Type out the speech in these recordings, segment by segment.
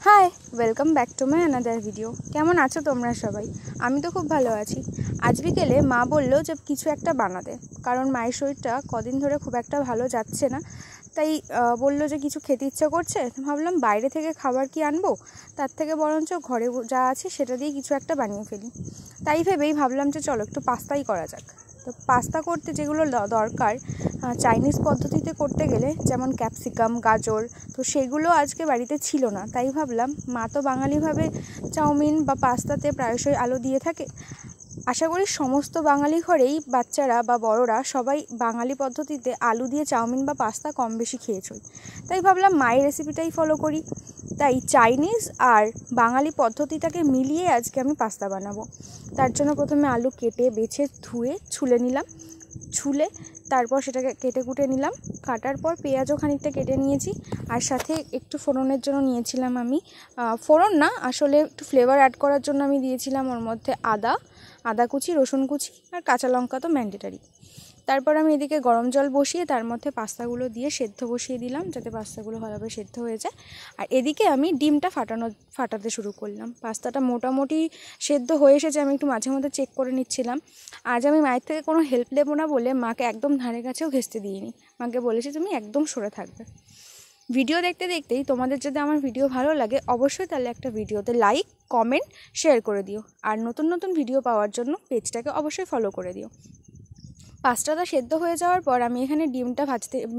High, welcome back to my another video. কেমন আছো তোমরা সবাই? আমি তো খুব ভালো আছি। আজ বিকেলে মা বললো যে কিছু একটা বানাতে, কারণ মায়ের শরীরটা কদিন ধরে খুব একটা ভালো যাচ্ছে না। তাই বললো যে কিছু খেতে ইচ্ছা করছে। ভাবলাম বাইরে থেকে খাবার কি আনবো, তার থেকে বরঞ্চ ঘরে যা আছে সেটা দিয়ে কিছু একটা বানিয়ে ফেলি। তাই ভেবেই ভাবলাম যে চলো একটু পাস্তাই করা যাক। তো পাস্তা করতে যেগুলো দরকার চাইনিজ পদ্ধতিতে করতে গেলে, যেমন ক্যাপসিকাম, গাজর, তো সেগুলো আজকে বাড়িতে ছিল না। তাই ভাবলাম মা তো বাঙালিভাবে চাউমিন বা পাস্তাতে প্রায়শই আলু দিয়ে থাকে। আশা করি সমস্ত বাঙালি ঘরেই বাচ্চারা বা বড়রা সবাই বাঙালি পদ্ধতিতে আলু দিয়ে চাউমিন বা পাস্তা কম বেশি খেয়েছই। তাই ভাবলাম মায়ের রেসিপিটাই ফলো করি। তাই চাইনিজ আর বাঙালি পদ্ধতিটাকে মিলিয়ে আজকে আমি পাস্তা বানাবো। তার জন্য প্রথমে আলু কেটে বেছে ধুয়ে ছুলে নিলাম। ছুলে তারপর সেটাকে কেটে কুটে নিলাম। কাটার পর পেঁয়াজও খানিকটা কেটে নিয়েছি, আর সাথে একটু ফোড়নের জন্য নিয়েছিলাম আমি ফোড়ন না, আসলে একটু ফ্লেভার অ্যাড করার জন্য আমি দিয়েছিলাম ওর মধ্যে আদা কুচি, রসুন কুচি আর কাঁচা লঙ্কা তো ম্যান্ডেটারি। তারপর আমি এদিকে গরম জল বসিয়ে তার মধ্যে পাস্তাগুলো দিয়ে সেদ্ধ বসিয়ে দিলাম, যাতে পাস্তাগুলো ভালোভাবে সেদ্ধ হয়ে যায়। আর এদিকে আমি ডিমটা ফাটাতে শুরু করলাম। পাস্তাটা মোটামুটি সেদ্ধ হয়ে এসেছে, আমি একটু মাঝে মধ্যে চেক করে নিচ্ছিলাম। আজ আমি মায়ের থেকে কোনো হেল্প নেবো না বলে মাকে একদম ধারে কাছেও ঘেঁচতে দিইনি। মাকে বলেছি তুমি একদম সরে থাকবে। ভিডিও দেখতে দেখতেই তোমাদের যদি আমার ভিডিও ভালো লাগে, অবশ্যই তাহলে একটা ভিডিওতে লাইক, কমেন্ট, শেয়ার করে দিও। আর নতুন নতুন ভিডিও পাওয়ার জন্য পেজটাকে অবশ্যই ফলো করে দিও। পাস্তাটা সেদ্ধ হয়ে যাওয়ার পর আমি এখানে ডিমটা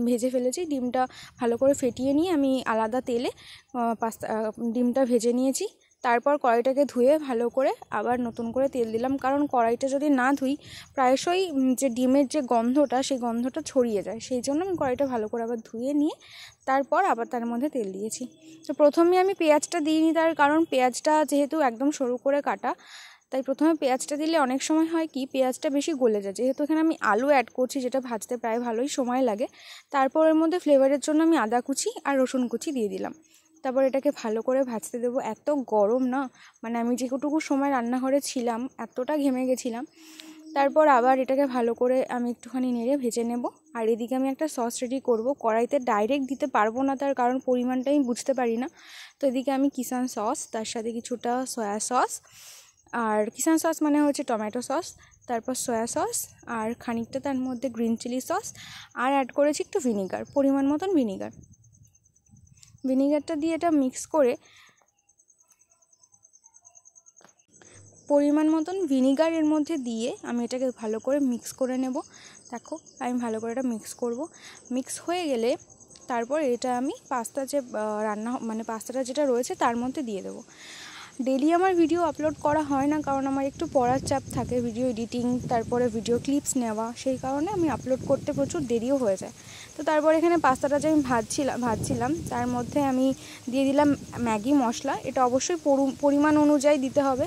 ভেজে ফেলেছি। ডিমটা ভালো করে ফেটিয়ে নিয়ে আমি আলাদা তেলে ডিমটা ভেজে নিয়েছি। তারপর কড়াইটাকে ধুয়ে ভালো করে আবার নতুন করে তেল দিলাম, কারণ কড়াইটা যদি না ধুই প্রায়শই যে ডিমের যে গন্ধটা, সেই গন্ধটা ছড়িয়ে যায়। সেই জন্য আমি কড়াইটা ভালো করে আবার ধুয়ে নিয়ে তারপর আবার তার মধ্যে তেল দিয়েছি। তো প্রথমে আমি পেঁয়াজটা দিইনি, তার কারণ পেঁয়াজটা যেহেতু একদম সরু করে কাটা, তাই প্রথমে পেঁয়াজটা দিলে অনেক সময় হয় কি পেঁয়াজটা বেশি গলে যায়। যেহেতু এখানে আমি আলু অ্যাড করছি, যেটা ভাজতে প্রায় ভালোই সময় লাগে। তারপর এর মধ্যে ফ্লেভারের জন্য আমি আদা কুচি আর রসুন কুচি দিয়ে দিলাম। তারপর এটাকে ভালো করে ভাজতে দেবো। এত গরম না, মানে আমি যেটুকু সময় রান্নাঘরে ছিলাম এতটা ঘেমে গেছিলাম। তারপর আবার এটাকে ভালো করে আমি একটুখানি নেড়ে ভেজে নেব। আর এদিকে আমি একটা সস রেডি করব। কড়াইতে ডাইরেক্ট দিতে পারবো না, তার কারণ পরিমাণটা আমি বুঝতে পারি না। তো এদিকে আমি কিষান সস, তার সাথে কিছুটা সয়া সস, আর কিষান সস মানে হচ্ছে টমেটো সস, তারপর সয়া সস, আর খানিকটা তার মধ্যে গ্রিন চিলি সস, আর অ্যাড করেছি একটু ভিনিগার, পরিমাণ মতন ভিনিগারটা দিয়ে এটা মিক্স করে, পরিমাণ মতন ভিনিগার এর মধ্যে দিয়ে আমি এটাকে ভালো করে মিক্স করে নেব। দেখো আমি ভালো করে এটা মিক্স হয়ে গেলে তারপর এটা আমি পাস্তাটা যেটা রয়েছে তার মধ্যে দিয়ে দেবো। ডেলি আমার ভিডিও আপলোড করা হয় না, কারণ আমার একটু পড়ার চাপ থাকে, ভিডিও এডিটিং, তারপরে ভিডিও ক্লিপস নেওয়া, সেই কারণে আমি আপলোড করতে প্রচুর দেরিও হয়ে যায়। তো তারপর এখানে পাস্তাটা যে আমি ভাজছিলাম তার মধ্যে আমি দিয়ে দিলাম ম্যাগি মশলা। এটা অবশ্যই পরিমাণ অনুযায়ী দিতে হবে,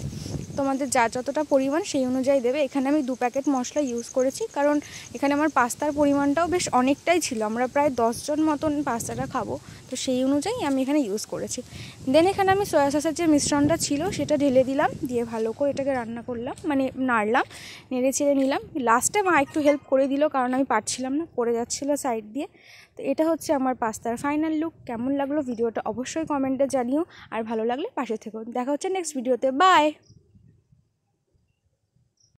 তোমাদের যতটা পরিমাণ সেই অনুযায়ী দেবে। এখানে আমি 2 প্যাকেট মশলা ইউজ করেছি, কারণ এখানে আমার পাস্তার পরিমাণটাও বেশ অনেকটাই ছিল। আমরা প্রায় 10 জন মতন পাস্তাটা খাবো, তো সেই অনুযায়ী আমি এখানে ইউজ করেছি। দেন এখানে আমি সয়া সসের যে মিশ্রণটা ছিল সেটা ঢেলে দিলাম, দিয়ে ভালো করে এটাকে রান্না করলাম, মানে নাড়লাম, নেড়ে চেড়ে নিলাম। লাস্টে মা একটু হেল্প করে দিল, কারণ আমি পারছিলাম না, পড়ে যাচ্ছিলো সাইড দিয়ে। তো এটা হচ্ছে আমার পাস্তার ফাইনাল লুক। কেমন লাগলো ভিডিওটা অবশ্যই কমেন্টে জানিও, আর ভালো লাগলে পাশে থেকো। দেখা হচ্ছে নেক্সট ভিডিওতে। বাই।